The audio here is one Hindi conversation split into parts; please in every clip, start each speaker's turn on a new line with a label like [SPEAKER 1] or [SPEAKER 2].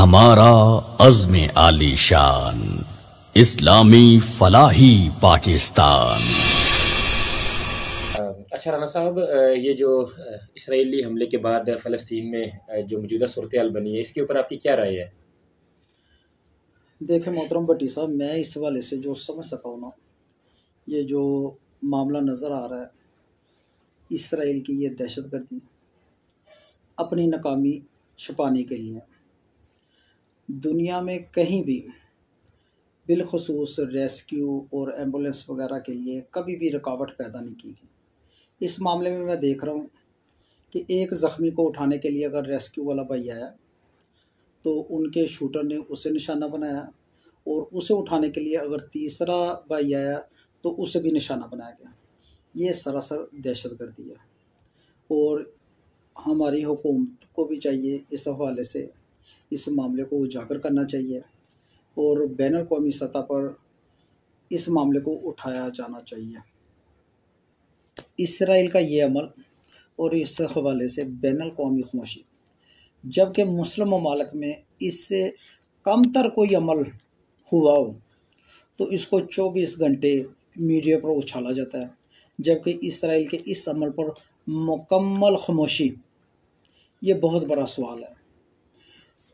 [SPEAKER 1] हमारा अज़्म आलीशान, इस्लामी फलाही पाकिस्तान।
[SPEAKER 2] अच्छा राना साहब, ये जो इसराइली हमले के बाद फ़लस्तीन में जो मौजूदा सूरत हाल बनी है, इसके ऊपर आपकी क्या राय है?
[SPEAKER 3] देखें मोहतरम भट्टी साहब, मैं इस हवाले से जो समझ सका हूँ ना, ये जो मामला नज़र आ रहा है, इसराइल की ये दहशतगर्दी अपनी नाकामी छुपाने के लिए दुनिया में कहीं भी बिलखुसूस रेस्क्यू और एम्बुलेंस वगैरह के लिए कभी भी रुकावट पैदा नहीं की गई। इस मामले में मैं देख रहा हूँ कि एक ज़ख्मी को उठाने के लिए अगर रेस्क्यू वाला भाई आया तो उनके शूटर ने उसे निशाना बनाया, और उसे उठाने के लिए अगर तीसरा भाई आया तो उसे भी निशाना बनाया गया। ये सरासर दहशतगर्दी है, और हमारी हुकूमत को भी चाहिए इस हवाले से इस मामले को उजागर करना चाहिए, और बैनुल अक़वामी सतह पर इस मामले को उठाया जाना चाहिए। इसराइल का ये अमल और इस हवाले से बैनुल अक़वामी खामोशी, जबकि मुस्लिम ममालिक में इससे कमतर कोई अमल हुआ हो तो इसको 24 घंटे मीडिया पर उछाला जाता है, जबकि इसराइल के इस अमल पर मुकम्मल खामोशी, ये बहुत बड़ा सवाल है।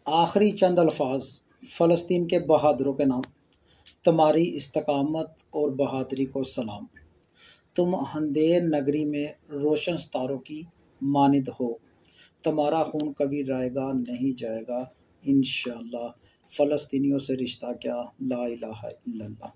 [SPEAKER 3] आखिरी चंद अल्फाज फ़लस्तीन के बहादुरों के नाम, तुम्हारी इस्तकामत और बहादुरी को सलाम। तुम अंधेर नगरी में रोशन सितारों की मानिंद हो, तुम्हारा खून कभी रायगा नहीं जाएगा इंशाअल्लाह। फ़लस्तीनियों से रिश्ता क्या, ला इलाहा इल्लल्लाह।